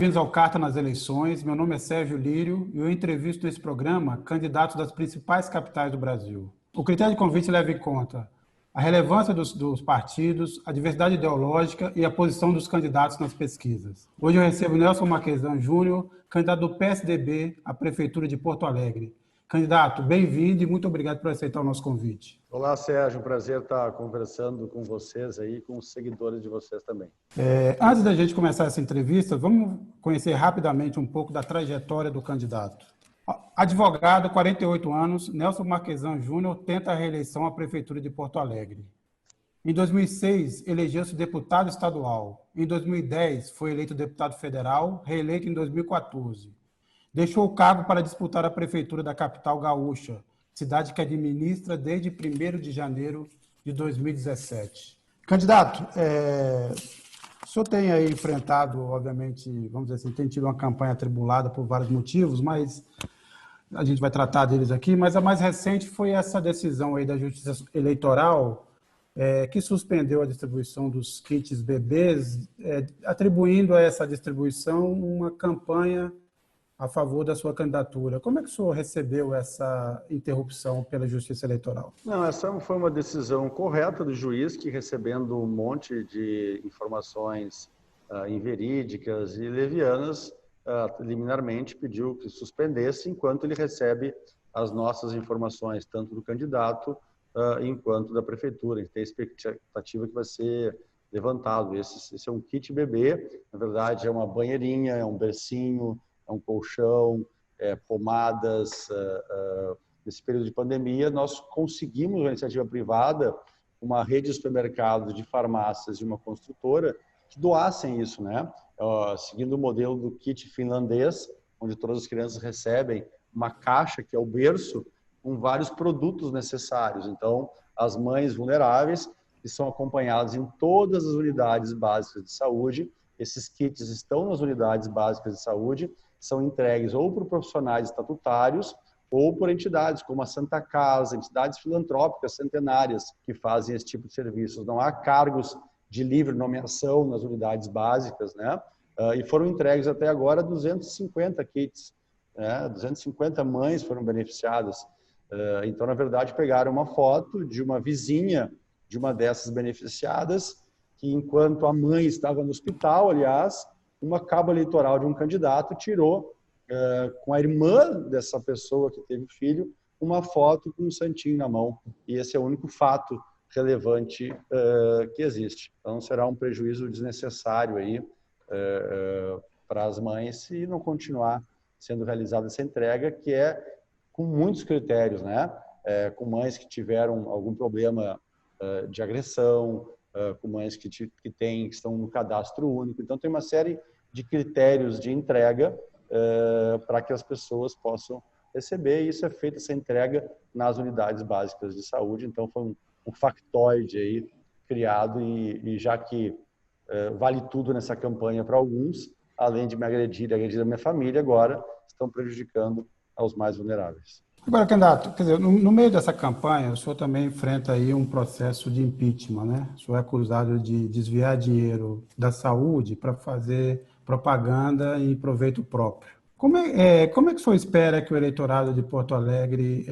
bem-vindos ao Carta nas Eleições. Meu nome é Sérgio Lírio e eu entrevisto nesse programa candidatos das principais capitais do Brasil. O critério de convite leva em conta a relevância dos partidos, a diversidade ideológica e a posição dos candidatos nas pesquisas. Hoje eu recebo Nelson Marquesan Júnior, candidato do PSDB à Prefeitura de Porto Alegre. Candidato, bem-vindo e muito obrigado por aceitar o nosso convite. Olá, Sérgio. Um prazer estar conversando com vocês aí, com os seguidores de vocês também. Antes da gente começar essa entrevista, vamos conhecer rapidamente um pouco da trajetória do candidato. Advogado, 48 anos, Nelson Marquesan Júnior tenta a reeleição à Prefeitura de Porto Alegre. Em 2006, elegeu-se deputado estadual. Em 2010, foi eleito deputado federal, reeleito em 2014. Deixou o cargo para disputar a Prefeitura da capital gaúcha, cidade que administra desde 1º de janeiro de 2017. Candidato, o senhor tem aí enfrentado, obviamente, vamos dizer assim, tem tido uma campanha atribulada por vários motivos, mas a gente vai tratar deles aqui, mas a mais recente foi essa decisão aí da Justiça Eleitoral que suspendeu a distribuição dos kits bebês, atribuindo a essa distribuição uma campanha a favor da sua candidatura. Como é que o senhor recebeu essa interrupção pela Justiça Eleitoral? Não, essa foi uma decisão correta do juiz que, recebendo um monte de informações inverídicas e levianas, liminarmente pediu que suspendesse enquanto ele recebe as nossas informações, tanto do candidato enquanto da prefeitura. A gente tem a expectativa que vai ser levantado. Esse é um kit bebê, na verdade é uma banheirinha, é um bercinho, é um colchão, pomadas. Nesse período de pandemia, nós conseguimos, uma iniciativa privada, uma rede de supermercados, de farmácias e uma construtora que doassem isso, né? Seguindo o modelo do kit finlandês, onde todas as crianças recebem uma caixa, que é o berço, com vários produtos necessários. Então, as mães vulneráveis, que são acompanhadas em todas as unidades básicas de saúde, esses kits estão nas unidades básicas de saúde, são entregues ou por profissionais estatutários ou por entidades como a Santa Casa, entidades filantrópicas centenárias que fazem esse tipo de serviços. Não há cargos de livre nomeação nas unidades básicas, né? E foram entregues até agora 250 kits, né? 250 mães foram beneficiadas. Então, na verdade, pegaram uma foto de uma vizinha de uma dessas beneficiadas, que enquanto a mãe estava no hospital, aliás, uma cabo eleitoral de um candidato tirou, com a irmã dessa pessoa que teve filho, uma foto com um santinho na mão. E esse é o único fato relevante que existe. Então, será um prejuízo desnecessário aí para as mães se não continuar sendo realizada essa entrega, que é com muitos critérios, né? Com mães que tiveram algum problema de agressão, com mães que estão no cadastro único. Então, tem uma série de critérios de entrega para que as pessoas possam receber, e isso é feito, essa entrega, nas unidades básicas de saúde. Então, foi um factoide aí criado, e já que vale tudo nessa campanha para alguns, além de me agredir e agredir a minha família, agora estão prejudicando aos mais vulneráveis. Agora, candidato, quer dizer, no meio dessa campanha, o senhor também enfrenta aí um processo de impeachment, né? O senhor é acusado de desviar dinheiro da saúde para fazer propaganda em proveito próprio. Como é que o senhor espera que o eleitorado de Porto Alegre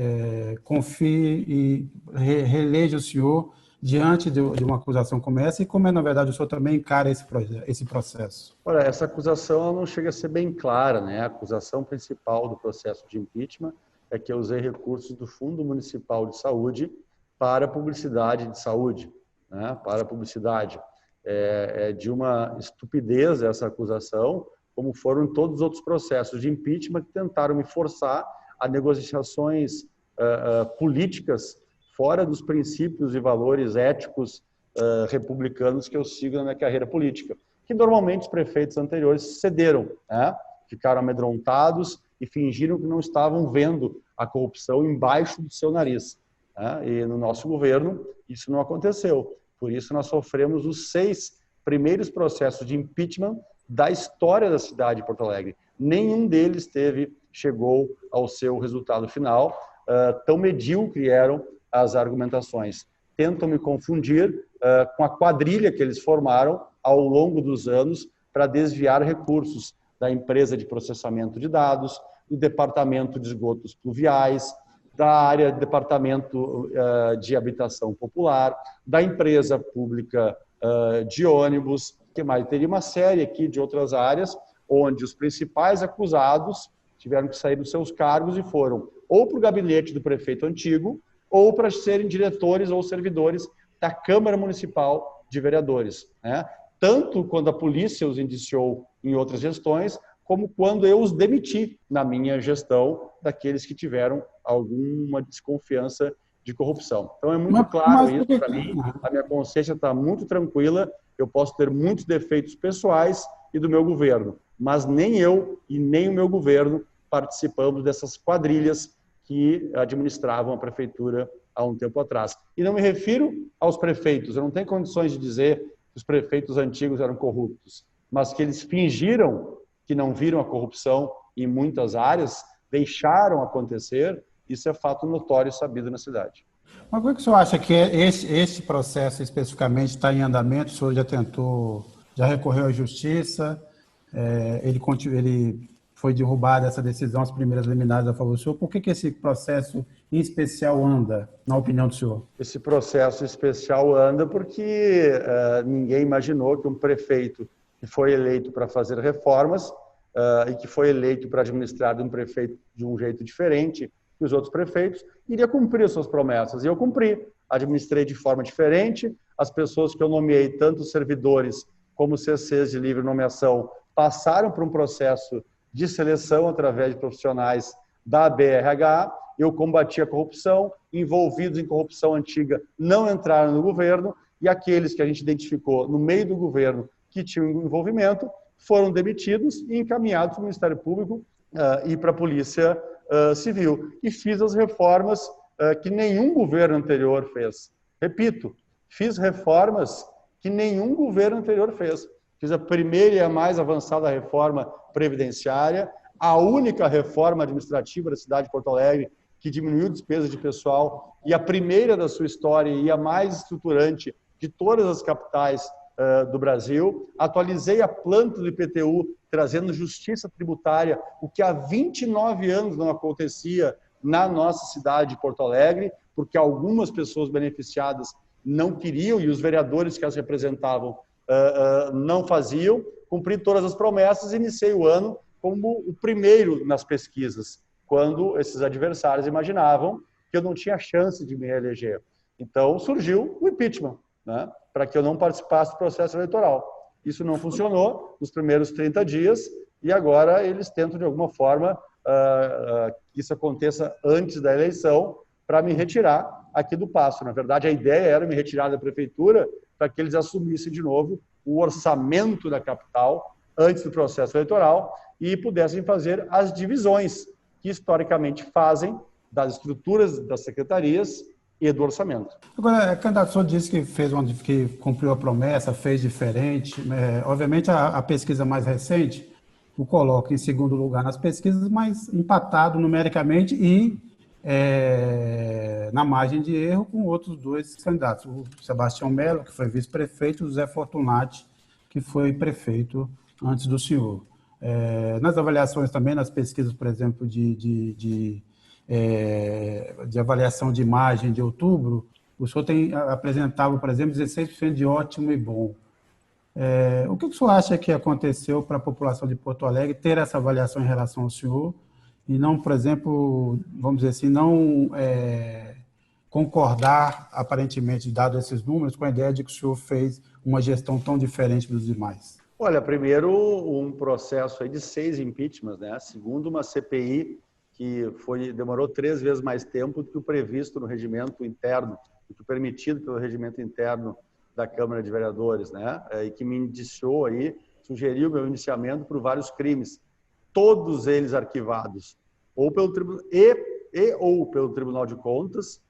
confie e reeleja o senhor diante de uma acusação como essa, e como na verdade, o senhor também encara esse processo? Olha, essa acusação não chega a ser bem clara, né? A acusação principal do processo de impeachment é que eu usei recursos do Fundo Municipal de Saúde para publicidade de saúde, né? Para publicidade. É de uma estupidez essa acusação, como foram todos os outros processos de impeachment que tentaram me forçar a negociações políticas fora dos princípios e valores éticos republicanos que eu sigo na minha carreira política, que normalmente os prefeitos anteriores cederam, né? Ficaram amedrontados e fingiram que não estavam vendo a corrupção embaixo do seu nariz, né? E no nosso governo isso não aconteceu. Por isso nós sofremos os 6 primeiros processos de impeachment da história da cidade de Porto Alegre. Nenhum deles chegou ao seu resultado final. Tão medíocre eram as argumentações. Tentam me confundir com a quadrilha que eles formaram ao longo dos anos para desviar recursos. da empresa de processamento de dados, do departamento de esgotos pluviais, da área de departamento de habitação popular, da empresa pública de ônibus, que mais? Teria uma série aqui de outras áreas, onde os principais acusados tiveram que sair dos seus cargos e foram ou para o gabinete do prefeito antigo, ou para serem diretores ou servidores da Câmara Municipal de Vereadores, né? Tanto quando a polícia os indiciou em outras gestões, como quando eu os demiti na minha gestão daqueles que tiveram alguma desconfiança de corrupção. Então é muito claro isso para mim, a minha consciência está muito tranquila, eu posso ter muitos defeitos pessoais e do meu governo, mas nem eu e nem o meu governo participamos dessas quadrilhas que administravam a prefeitura há um tempo atrás. E não me refiro aos prefeitos, eu não tenho condições de dizer que os prefeitos antigos eram corruptos, mas que eles fingiram que não viram a corrupção em muitas áreas, deixaram acontecer, isso é fato notório e sabido na cidade. Mas como é que o senhor acha que esse processo especificamente está em andamento? O senhor já tentou, já recorreu à justiça, ele foi derrubada essa decisão, as primeiras liminares a favor do senhor. Por que esse processo em especial anda, na opinião do senhor? Esse processo especial anda porque ninguém imaginou que um prefeito que foi eleito para fazer reformas e que foi eleito para administrar de um prefeito de um jeito diferente que os outros prefeitos, iria cumprir as suas promessas. E eu cumpri. Administrei de forma diferente. As pessoas que eu nomeei, tanto os servidores como os CCs de livre nomeação, passaram por um processo de seleção através de profissionais da BRH. Eu combati a corrupção, envolvidos em corrupção antiga não entraram no governo, e aqueles que a gente identificou no meio do governo que tinham envolvimento foram demitidos e encaminhados para o Ministério Público e para a Polícia Civil. E fiz as reformas que nenhum governo anterior fez. Repito, fiz reformas que nenhum governo anterior fez. Fiz a primeira e a mais avançada reforma previdenciária, a única reforma administrativa da cidade de Porto Alegre que diminuiu despesas de pessoal e a primeira da sua história e a mais estruturante de todas as capitais do Brasil. Atualizei a planta do IPTU, trazendo justiça tributária, o que há 29 anos não acontecia na nossa cidade de Porto Alegre, porque algumas pessoas beneficiadas não queriam e os vereadores que as representavam não faziam. Cumpri todas as promessas e iniciei o ano como o primeiro nas pesquisas, quando esses adversários imaginavam que eu não tinha chance de me reeleger. Então surgiu o impeachment, né, para que eu não participasse do processo eleitoral. Isso não funcionou nos primeiros 30 dias e agora eles tentam, de alguma forma, que isso aconteça antes da eleição para me retirar aqui do Paço. Na verdade, a ideia era me retirar da prefeitura para que eles assumissem de novo o orçamento da capital antes do processo eleitoral e pudessem fazer as divisões que historicamente fazem das estruturas das secretarias e do orçamento. Agora, candidato, o senhor disse que cumpriu a promessa, fez diferente. Obviamente, a pesquisa mais recente o coloca em segundo lugar nas pesquisas, mas empatado numericamente e na margem de erro com outros dois candidatos. O Sebastião Melo, que foi vice-prefeito, e o Zé Fortunati, que foi prefeito antes do senhor. Nas avaliações também, nas pesquisas, por exemplo, de avaliação de imagem de outubro, o senhor apresentava, por exemplo, 16% de ótimo e bom. O que o senhor acha que aconteceu para a população de Porto Alegre ter essa avaliação em relação ao senhor e não, por exemplo, vamos dizer assim, não concordar, aparentemente, dado esses números, com a ideia de que o senhor fez uma gestão tão diferente dos demais? Olha, primeiro, um processo aí de 6 impeachments, né? Segundo, uma CPI que demorou 3 vezes mais tempo do que o previsto no regimento interno, do que o permitido pelo regimento interno da Câmara de Vereadores, né? E que me indiciou aí, sugeriu meu indiciamento por vários crimes, todos eles arquivados, ou pelo Tribunal de Contas,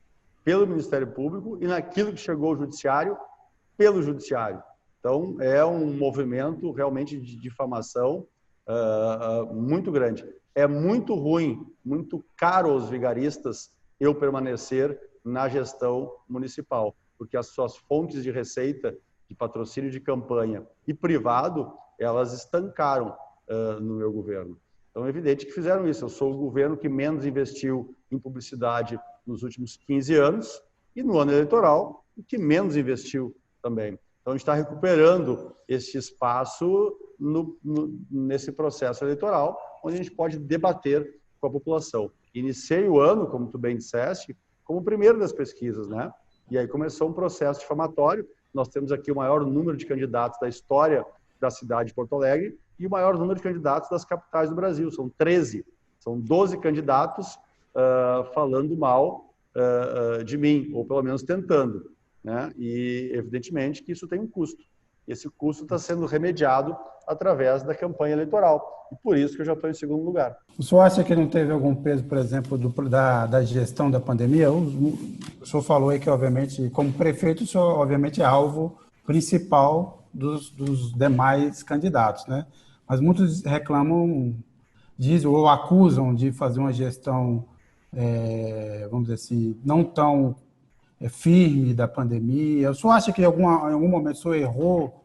pelo Ministério Público e naquilo que chegou ao Judiciário, pelo Judiciário. Então, é um movimento realmente de difamação muito grande. É muito ruim, muito caro aos vigaristas eu permanecer na gestão municipal, porque as suas fontes de receita, de patrocínio de campanha e privado, elas estancaram. no meu governo. Então, é evidente que fizeram isso. Eu sou o governo que menos investiu em publicidade nos últimos 15 anos e no ano eleitoral, o que menos investiu também. Então, a gente está recuperando esse espaço nesse processo eleitoral, onde a gente pode debater com a população. Iniciei o ano, como tu bem disseste, como o primeiro das pesquisas, né? E aí começou um processo difamatório. Nós temos aqui o maior número de candidatos da história da cidade de Porto Alegre e o maior número de candidatos das capitais do Brasil. São 13. São 12 candidatos falando mal de mim, ou pelo menos tentando, né? E, evidentemente, que isso tem um custo. Esse custo está sendo remediado através da campanha eleitoral. E por isso que eu já estou em segundo lugar. O senhor acha que não teve algum peso, por exemplo, da gestão da pandemia? O senhor falou aí que, obviamente, como prefeito, o senhor, obviamente, é alvo principal dos demais candidatos, né? Mas muitos reclamam, dizem ou acusam de fazer uma gestão, vamos dizer assim, não tão firme da pandemia. O senhor acha que em algum momento o senhor errou?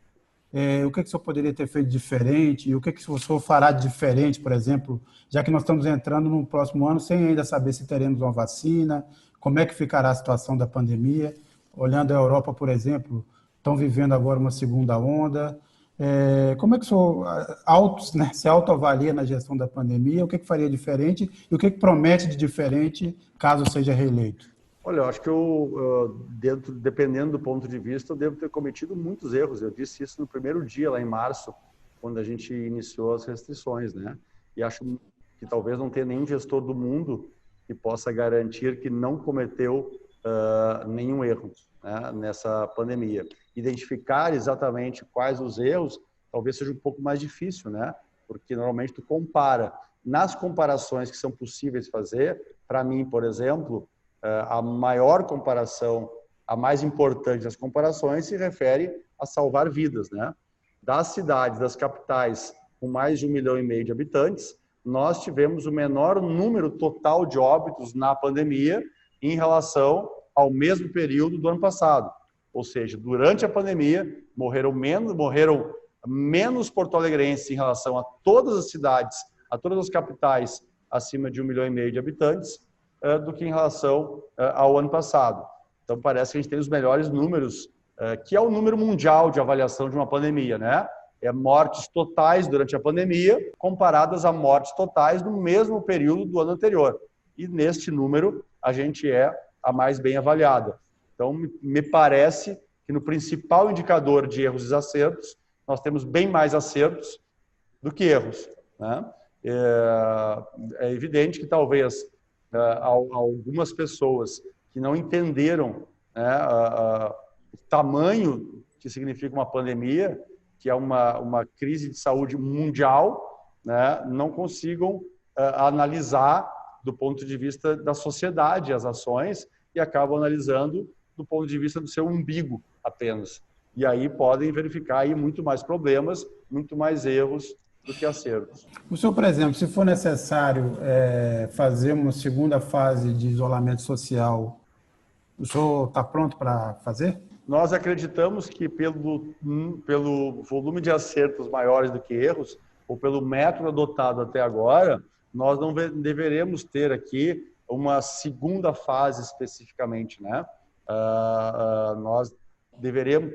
O que o senhor poderia ter feito diferente? E o que o senhor fará de diferente, por exemplo, já que nós estamos entrando no próximo ano sem ainda saber se teremos uma vacina, como é que ficará a situação da pandemia? Olhando a Europa, por exemplo, estão vivendo agora uma segunda onda. Como é que o senhor se autoavalia na gestão da pandemia? O que faria diferente? E o que promete de diferente caso seja reeleito? Olha, eu acho que dependendo do ponto de vista, eu devo ter cometido muitos erros. Eu disse isso no primeiro dia, lá em março, quando a gente iniciou as restrições, né? E acho que talvez não tenha nenhum gestor do mundo que possa garantir que não cometeu nenhum erro, né, nessa pandemia. Identificar exatamente quais os erros talvez seja um pouco mais difícil, né? Porque normalmente tu compara. Nas comparações que são possíveis fazer, para mim, por exemplo, a maior comparação, a mais importante das comparações se refere a salvar vidas, né? Das cidades, das capitais com mais de 1,5 milhão de habitantes, nós tivemos o menor número total de óbitos na pandemia em relação ao mesmo período do ano passado. Ou seja, durante a pandemia, morreram menos porto-alegrenses em relação a todas as cidades, a todas as capitais acima de 1,5 milhão de habitantes, do que em relação ao ano passado. Então, parece que a gente tem os melhores números, que é o número mundial de avaliação de uma pandemia, né? Mortes totais durante a pandemia, comparadas a mortes totais no mesmo período do ano anterior. E neste número, a gente é a mais bem avaliada. Então, me parece que no principal indicador de erros e acertos, nós temos bem mais acertos do que erros, né? É evidente que talvez algumas pessoas que não entenderam, né, o tamanho que significa uma pandemia, que é uma crise de saúde mundial, né, não consigam analisar do ponto de vista da sociedade as ações e acabam analisando do ponto de vista do seu umbigo apenas. E aí podem verificar aí muito mais problemas, muito mais erros do que acertos. O senhor, por exemplo, se for necessário fazer uma segunda fase de isolamento social, o senhor está pronto para fazer? Nós acreditamos que pelo volume de acertos maiores do que erros, ou pelo método adotado até agora, nós não deveremos ter aqui uma segunda fase especificamente, né? Nós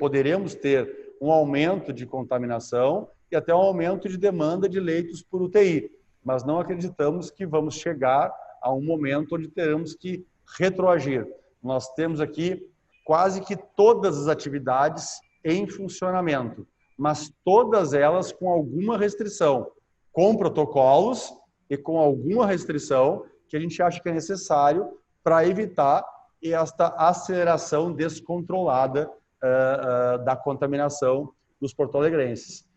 poderemos ter um aumento de contaminação e até um aumento de demanda de leitos por UTI, mas não acreditamos que vamos chegar a um momento onde teremos que retroagir. Nós temos aqui quase que todas as atividades em funcionamento, mas todas elas com alguma restrição, com protocolos e com alguma restrição que a gente acha que é necessário para evitar esta aceleração descontrolada da contaminação dos porto-alegrenses.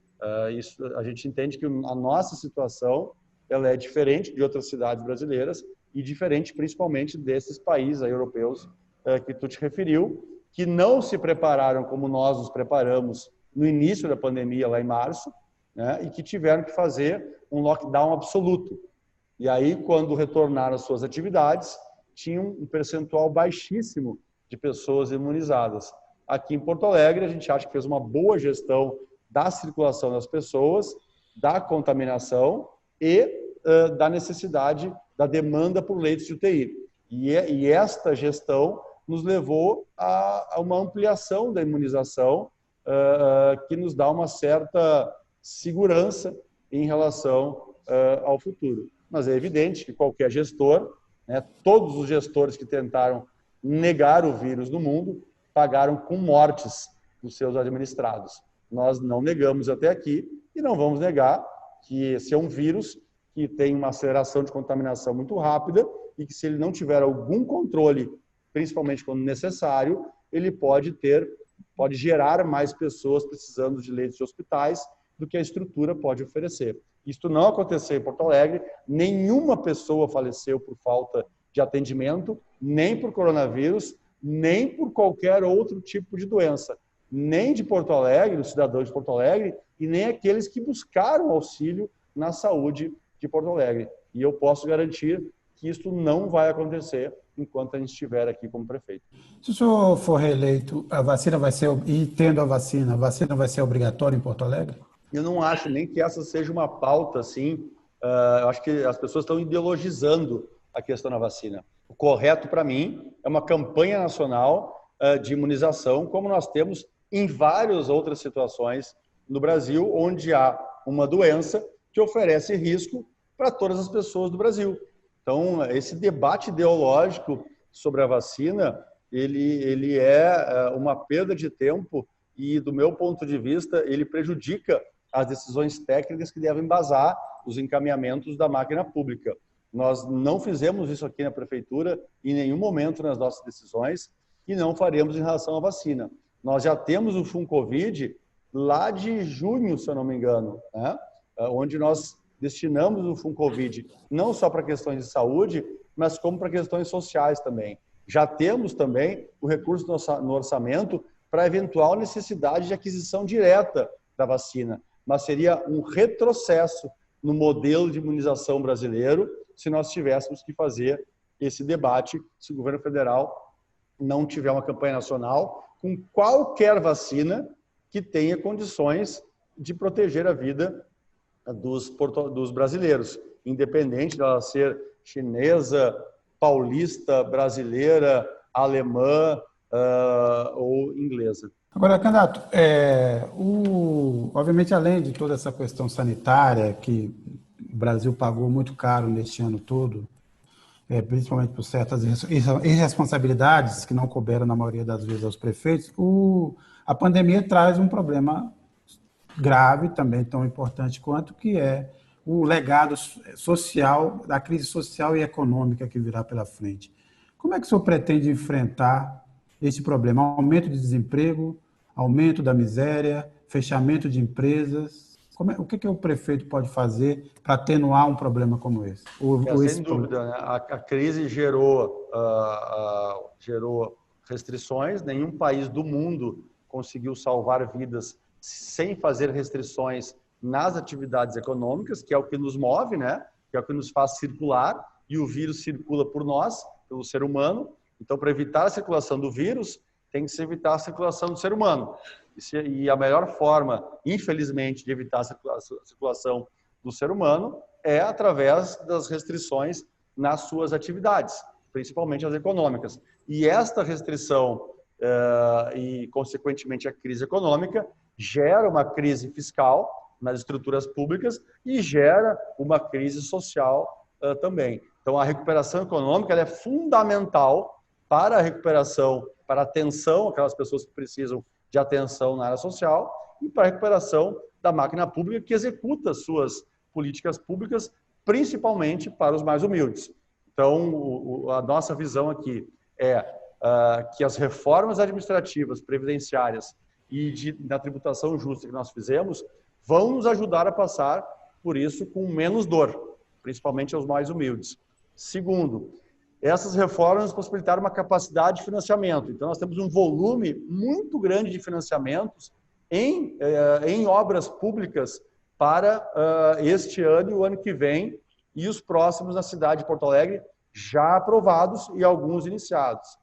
Isso, a gente entende que a nossa situação ela é diferente de outras cidades brasileiras e diferente principalmente desses países europeus que tu te referiu, que não se prepararam como nós nos preparamos no início da pandemia, lá em março, né, e que tiveram que fazer um lockdown absoluto. E aí, quando retornaram às suas atividades, tinham um percentual baixíssimo de pessoas imunizadas. Aqui em Porto Alegre, a gente acha que fez uma boa gestão da circulação das pessoas da contaminação e da necessidade da demanda por leitos de UTI. E esta gestão nos levou a uma ampliação da imunização que nos dá uma certa segurança em relação ao futuro. Mas é evidente que qualquer gestor, né, todos os gestores que tentaram negar o vírus no mundo, pagaram com mortes dos seus administrados. Nós não negamos até aqui e não vamos negar que esse é um vírus que tem uma aceleração de contaminação muito rápida e que, se ele não tiver algum controle, principalmente quando necessário, ele pode gerar mais pessoas precisando de leitos de hospitais do que a estrutura pode oferecer. Isto não aconteceu em Porto Alegre, nenhuma pessoa faleceu por falta de atendimento, nem por coronavírus, nem por qualquer outro tipo de doença, nem de Porto Alegre, dos cidadãos de Porto Alegre, e nem aqueles que buscaram auxílio na saúde de Porto Alegre. E eu posso garantir que isso não vai acontecer enquanto a gente estiver aqui como prefeito. Se o senhor for reeleito, a vacina vai ser, e tendo a vacina vai ser obrigatória em Porto Alegre? Eu não acho nem que essa seja uma pauta, assim, eu acho que as pessoas estão ideologizando a questão da vacina. O correto, para mim, é uma campanha nacional de imunização, como nós temos em várias outras situações no Brasil, onde há uma doença que oferece risco para todas as pessoas do Brasil. Então, esse debate ideológico sobre a vacina, ele é uma perda de tempo e, do meu ponto de vista, ele prejudica as decisões técnicas que devem embasar os encaminhamentos da máquina pública. Nós não fizemos isso aqui na Prefeitura em nenhum momento nas nossas decisões e não faremos em relação à vacina. Nós já temos o FUNCOVID lá de junho, se eu não me engano, né? Onde nós destinamos o FUNCOVID não só para questões de saúde, mas como para questões sociais também. Já temos também o recurso no orçamento para eventual necessidade de aquisição direta da vacina, mas seria um retrocesso no modelo de imunização brasileiro se nós tivéssemos que fazer esse debate, se o governo federal não tiver uma campanha nacional com qualquer vacina que tenha condições de proteger a vida dos brasileiros, independente dela ser chinesa, paulista, brasileira, alemã ou inglesa. Agora, candidato, obviamente, além de toda essa questão sanitária, que o Brasil pagou muito caro neste ano todo, principalmente por certas irresponsabilidades que não couberam, na maioria das vezes, aos prefeitos, a pandemia traz um problema grave, também tão importante quanto, que é o legado social, da crise social e econômica que virá pela frente. Como é que o senhor pretende enfrentar esse problema? Aumento de desemprego, aumento da miséria, fechamento de empresas? O que o prefeito pode fazer para atenuar um problema como esse? Sem dúvida, né? A crise gerou restrições. Nenhum país do mundo conseguiu salvar vidas sem fazer restrições nas atividades econômicas, que é o que nos move, né? Que é o que nos faz circular, e o vírus circula por nós, pelo ser humano. Então, para evitar a circulação do vírus, tem que se evitar a circulação do ser humano. E a melhor forma, infelizmente, de evitar a circulação do ser humano é através das restrições nas suas atividades, principalmente as econômicas. E esta restrição e, consequentemente, a crise econômica gera uma crise fiscal nas estruturas públicas e gera uma crise social também. Então, a recuperação econômica ela é fundamental para a recuperação, para a atenção, aquelas pessoas que precisam de atenção na área social, e para a recuperação da máquina pública que executa suas políticas públicas, principalmente para os mais humildes. Então, a nossa visão aqui é que as reformas administrativas, previdenciárias e da tributação justa que nós fizemos vão nos ajudar a passar por isso com menos dor, principalmente aos mais humildes. Segundo, essas reformas nos possibilitaram uma capacidade de financiamento. Então, nós temos um volume muito grande de financiamentos em obras públicas para este ano e o ano que vem, e os próximos na cidade de Porto Alegre, já aprovados e alguns iniciados.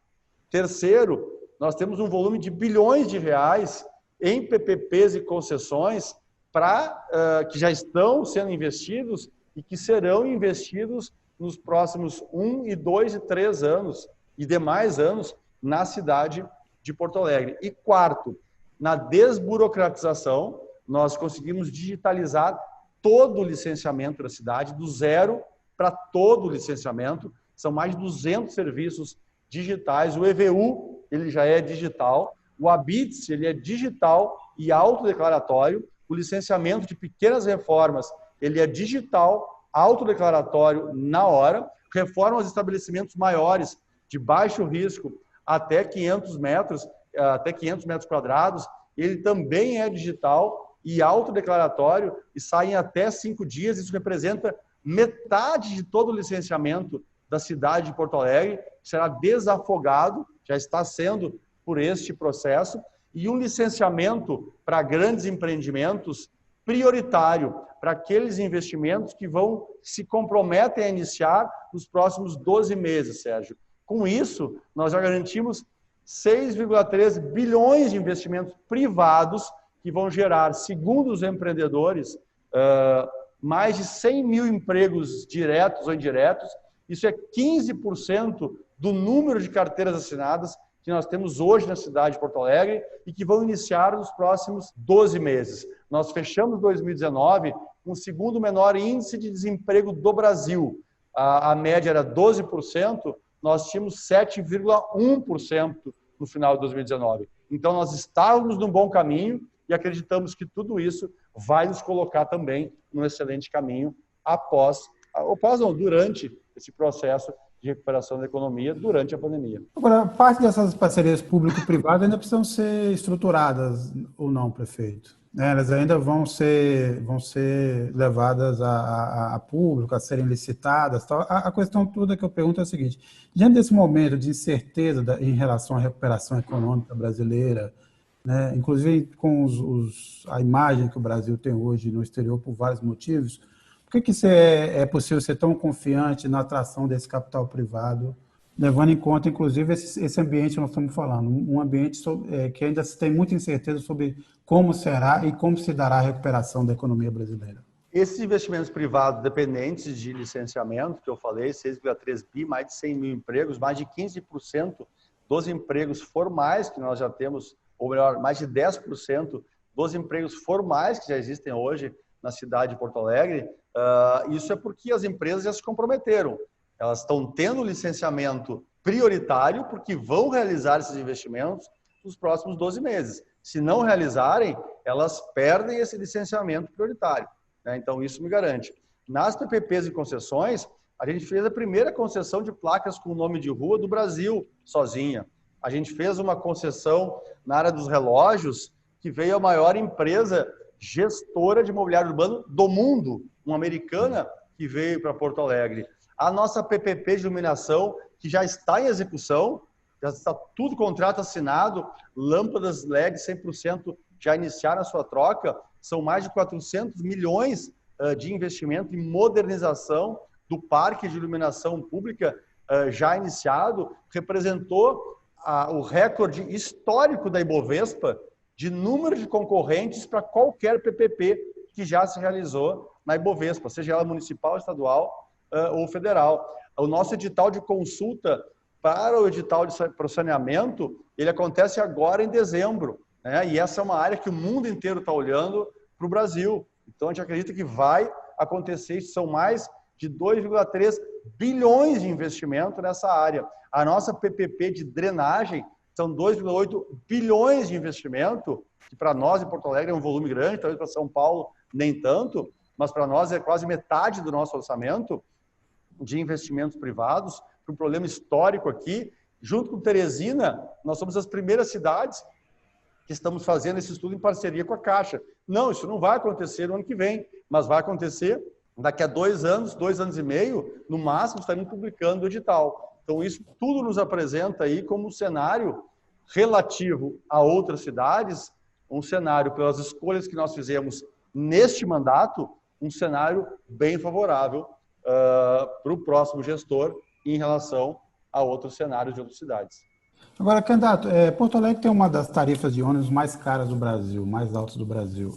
Terceiro, nós temos um volume de bilhões de reais em PPPs e concessões que já estão sendo investidos e que serão investidos nos próximos 1, 2 e 3 anos e demais anos na cidade de Porto Alegre. E quarto, na desburocratização, nós conseguimos digitalizar todo o licenciamento da cidade, do zero para todo o licenciamento. São mais de 200 serviços digitais. O EVU, ele já é digital. O Habite, ele é digital e autodeclaratório. O licenciamento de pequenas reformas, ele é digital, autodeclaratório na hora. Reformas de estabelecimentos maiores, de baixo risco, até 500 metros quadrados, ele também é digital e autodeclaratório e sai em até 5 dias. Isso representa metade de todo o licenciamento da cidade de Porto Alegre, que será desafogado, já está sendo por este processo, e um licenciamento para grandes empreendimentos prioritário, para aqueles investimentos que se comprometem a iniciar nos próximos 12 meses, Sérgio. Com isso, nós já garantimos 6,3 bilhões de investimentos privados que vão gerar, segundo os empreendedores, mais de 100 mil empregos diretos ou indiretos. Isso é 15% do número de carteiras assinadas que nós temos hoje na cidade de Porto Alegre e que vão iniciar nos próximos 12 meses. Nós fechamos 2019 com o segundo menor índice de desemprego do Brasil. A média era 12%, nós tínhamos 7,1% no final de 2019. Então, nós estávamos num bom caminho e acreditamos que tudo isso vai nos colocar também num excelente caminho durante esse processo de recuperação da economia durante a pandemia. Agora, parte dessas parcerias público-privadas ainda precisam ser estruturadas ou não, prefeito? Elas ainda vão ser levadas a público, a serem licitadas. Tal. A questão toda que eu pergunto é a seguinte: diante desse momento de incerteza em relação à recuperação econômica brasileira, né, inclusive com a imagem que o Brasil tem hoje no exterior por vários motivos, por que é possível ser tão confiante na atração desse capital privado, levando em conta, inclusive, esse ambiente que nós estamos falando, um ambiente que ainda se tem muita incerteza sobre como será e como se dará a recuperação da economia brasileira? Esses investimentos privados dependentes de licenciamento, que eu falei, 6,3 bi, mais de 100 mil empregos, mais de 15% dos empregos formais que nós já temos, ou melhor, mais de 10% dos empregos formais que já existem hoje na cidade de Porto Alegre. Isso é porque as empresas já se comprometeram. Elas estão tendo licenciamento prioritário porque vão realizar esses investimentos nos próximos 12 meses. Se não realizarem, elas perdem esse licenciamento prioritário, né? Então, isso me garante. Nas PPPs e concessões, a gente fez a primeira concessão de placas com nome de rua do Brasil, sozinha. A gente fez uma concessão na área dos relógios, que veio a maior empresa gestora de imobiliário urbano do mundo, uma americana que veio para Porto Alegre. A nossa PPP de iluminação, que já está em execução, já está tudo contrato assinado, lâmpadas LED 100% já iniciaram a sua troca, são mais de 400 milhões de investimento em modernização do parque de iluminação pública já iniciado, representou o recorde histórico da Ibovespa de número de concorrentes para qualquer PPP que já se realizou na Ibovespa, seja ela municipal, estadual ou federal. O nosso edital de consulta para o edital para o saneamento, ele acontece agora em dezembro, né? E essa é uma área que o mundo inteiro está olhando para o Brasil. Então, a gente acredita que vai acontecer, isso são mais de 2,3 bilhões de investimento nessa área. A nossa PPP de drenagem são 2,8 bilhões de investimento, que para nós em Porto Alegre é um volume grande, talvez para São Paulo nem tanto, mas para nós é quase metade do nosso orçamento de investimentos privados, para um problema histórico aqui. Junto com Teresina, nós somos as primeiras cidades que estamos fazendo esse estudo em parceria com a Caixa. Não, isso não vai acontecer no ano que vem, mas vai acontecer daqui a 2 anos, 2 anos e meio, no máximo, estaremos publicando o edital. Então, isso tudo nos apresenta aí como um cenário relativo a outras cidades, um cenário, pelas escolhas que nós fizemos neste mandato, um cenário bem favorável para o próximo gestor em relação a outros cenários de outras cidades. Agora, candidato, Porto Alegre tem uma das tarifas de ônibus mais caras do Brasil, mais altas do Brasil.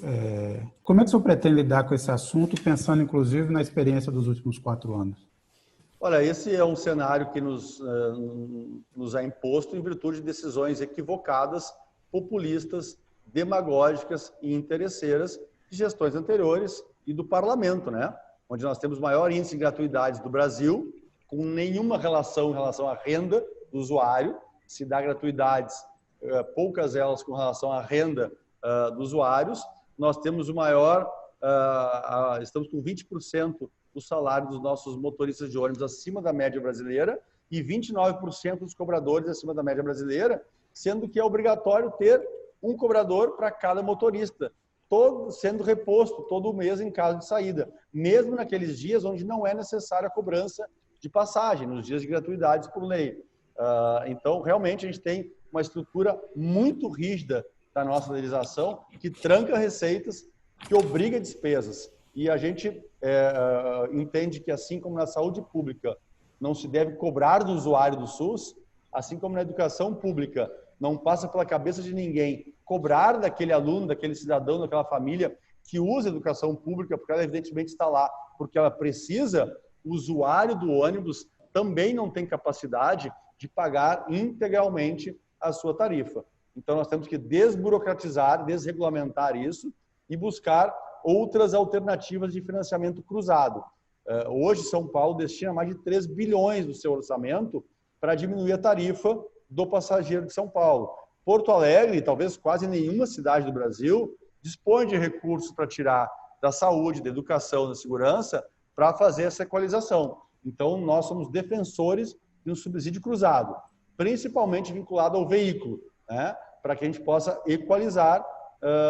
Como é que o senhor pretende lidar com esse assunto, pensando inclusive na experiência dos últimos 4 anos? Olha, esse é um cenário que nos é imposto em virtude de decisões equivocadas, populistas, demagógicas e interesseiras de gestões anteriores e do parlamento, né? Onde nós temos o maior índice de gratuidade do Brasil, com nenhuma relação em relação à renda do usuário, se dá gratuidades, poucas elas com relação à renda dos usuários. Nós temos o maior, estamos com 20% do salário dos nossos motoristas de ônibus acima da média brasileira e 29% dos cobradores acima da média brasileira, sendo que é obrigatório ter um cobrador para cada motorista, todo sendo reposto todo mês em caso de saída, mesmo naqueles dias onde não é necessária a cobrança de passagem, nos dias de gratuidades por lei. Então, realmente, a gente tem uma estrutura muito rígida da nossa legislação que tranca receitas, que obriga despesas. E a gente entende que, assim como na saúde pública não se deve cobrar do usuário do SUS, assim como na educação pública não passa pela cabeça de ninguém cobrar daquele aluno, daquele cidadão, daquela família que usa a educação pública, porque ela evidentemente está lá, porque ela precisa, o usuário do ônibus também não tem capacidade de pagar integralmente a sua tarifa. Então, nós temos que desburocratizar, desregulamentar isso e buscar outras alternativas de financiamento cruzado. Hoje, São Paulo destina mais de 3 bilhões do seu orçamento para diminuir a tarifa do passageiro de São Paulo. Porto Alegre, talvez quase nenhuma cidade do Brasil, dispõe de recursos para tirar da saúde, da educação, da segurança, para fazer essa equalização. Então, nós somos defensores de um subsídio cruzado, principalmente vinculado ao veículo, né? Para que a gente possa equalizar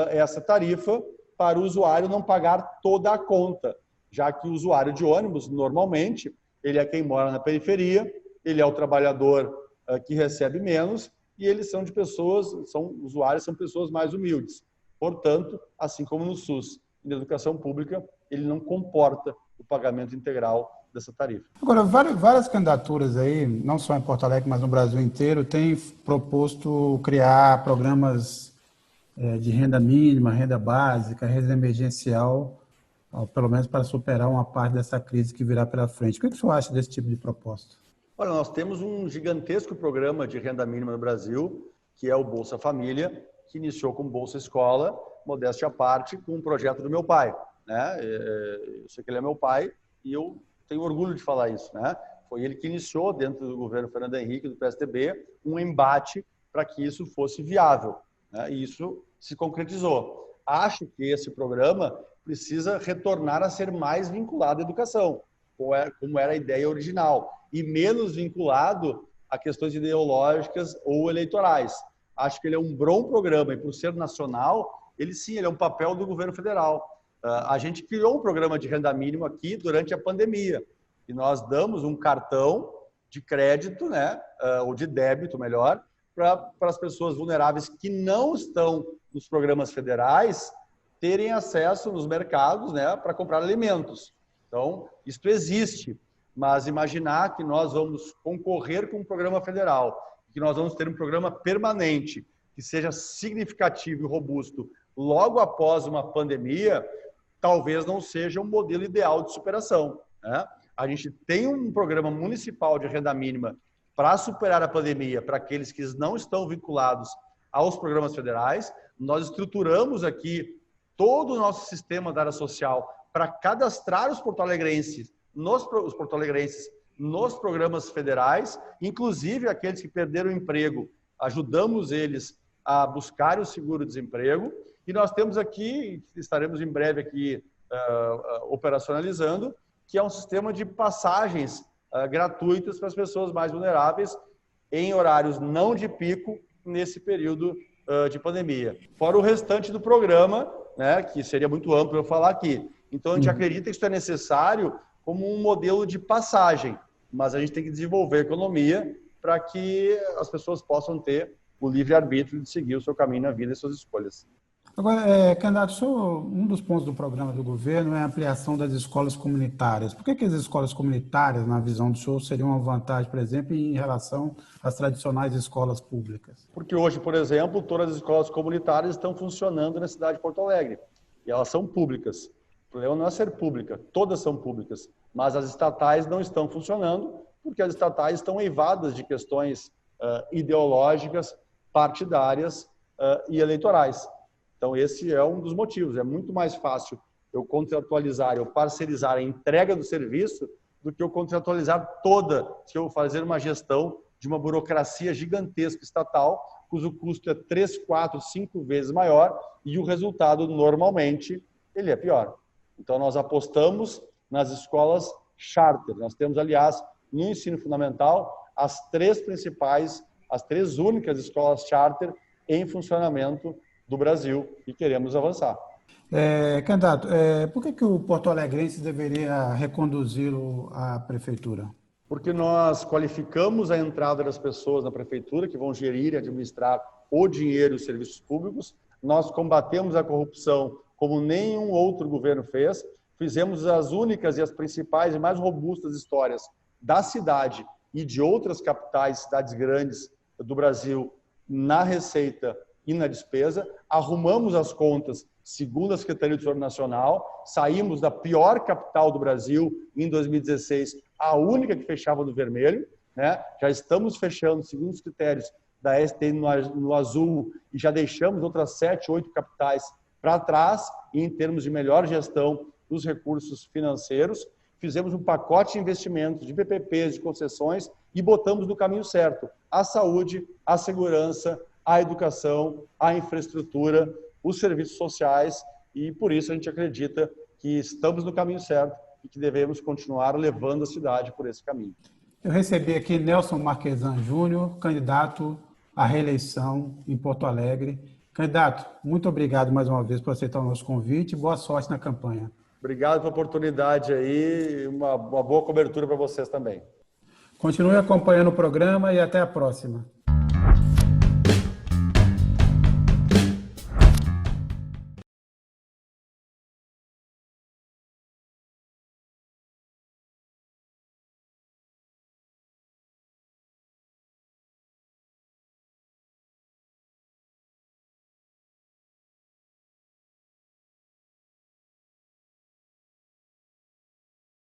essa tarifa para o usuário não pagar toda a conta, já que o usuário de ônibus, normalmente, ele é quem mora na periferia, ele é o trabalhador que recebe menos e eles são usuários, são pessoas mais humildes. Portanto, assim como no SUS e na educação pública, ele não comporta o pagamento integral dessa tarifa. Agora, várias candidaturas aí, não só em Porto Alegre, mas no Brasil inteiro, têm proposto criar programas de renda mínima, renda básica, renda emergencial, pelo menos para superar uma parte dessa crise que virá pela frente. O que o senhor acha desse tipo de proposta? Olha, nós temos um gigantesco programa de renda mínima no Brasil, que é o Bolsa Família, que iniciou com Bolsa Escola, modéstia à parte, com um projeto do meu pai, né? Eu sei que ele é meu pai e eu tenho orgulho de falar isso, né? Foi ele que iniciou, dentro do governo Fernando Henrique, do PSDB, um embate para que isso fosse viável, né? E isso se concretizou. Acho que esse programa precisa retornar a ser mais vinculado à educação, como era a ideia original, e menos vinculado a questões ideológicas ou eleitorais. Acho que ele é um bom programa e, por ser nacional, ele é um papel do governo federal. A gente criou um programa de renda mínima aqui durante a pandemia e nós damos um cartão de crédito, né, ou de débito, melhor, para as pessoas vulneráveis que não estão nos programas federais terem acesso nos mercados, né, para comprar alimentos. Então, isso existe, mas imaginar que nós vamos concorrer com um programa federal, que nós vamos ter um programa permanente, que seja significativo e robusto logo após uma pandemia, talvez não seja um modelo ideal de superação, né? A gente tem um programa municipal de renda mínima para superar a pandemia para aqueles que não estão vinculados aos programas federais. Nós estruturamos aqui todo o nosso sistema da área social para cadastrar os porto-alegrenses nos programas federais, inclusive aqueles que perderam o emprego, ajudamos eles a buscar o seguro-desemprego. E nós temos aqui, estaremos em breve aqui operacionalizando, que é um sistema de passagens gratuitas para as pessoas mais vulneráveis em horários não de pico nesse período de pandemia. Fora o restante do programa, né, que seria muito amplo eu falar aqui. Então, a gente acredita que isso é necessário como um modelo de passagem, mas a gente tem que desenvolver a economia para que as pessoas possam ter o livre-arbítrio de seguir o seu caminho na vida e suas escolhas. Agora, candidato, um dos pontos do programa do governo é a ampliação das escolas comunitárias. Por que as escolas comunitárias, na visão do senhor, seriam uma vantagem, por exemplo, em relação às tradicionais escolas públicas? Porque hoje, por exemplo, todas as escolas comunitárias estão funcionando na cidade de Porto Alegre e elas são públicas. O problema não é ser pública, todas são públicas, mas as estatais não estão funcionando porque as estatais estão eivadas de questões ideológicas, partidárias e eleitorais. Então, esse é um dos motivos. É muito mais fácil eu contratualizar, eu parcerizar a entrega do serviço do que eu contratualizar se eu fazer uma gestão de uma burocracia gigantesca estatal, cujo custo é 3, 4, 5 vezes maior e o resultado, normalmente, ele é pior. Então, nós apostamos nas escolas charter. Nós temos, aliás, no ensino fundamental, as 3 únicas escolas charter em funcionamento do Brasil e queremos avançar. Candidato, por que o porto-alegrense deveria reconduzi-lo à prefeitura? Porque nós qualificamos a entrada das pessoas na prefeitura, que vão gerir e administrar o dinheiro e os serviços públicos. Nós combatemos a corrupção como nenhum outro governo fez. Fizemos as únicas e as principais e mais robustas histórias da cidade e de outras capitais, cidades grandes do Brasil, na receita e na despesa. Arrumamos as contas segundo a Secretaria do Tesouro Nacional, saímos da pior capital do Brasil em 2016, a única que fechava no vermelho, né? Já estamos fechando, segundo os critérios da STN no azul, e já deixamos outras 7, 8 capitais para trás, e em termos de melhor gestão dos recursos financeiros, fizemos um pacote de investimentos, de PPPs, de concessões, e botamos no caminho certo a saúde, a segurança, a educação, a infraestrutura, os serviços sociais, e por isso a gente acredita que estamos no caminho certo e que devemos continuar levando a cidade por esse caminho. Eu recebi aqui Nelson Marquesan Júnior, candidato à reeleição em Porto Alegre. Candidato, muito obrigado mais uma vez por aceitar o nosso convite e boa sorte na campanha. Obrigado pela oportunidade aí, uma boa cobertura para vocês também. Continue acompanhando o programa e até a próxima.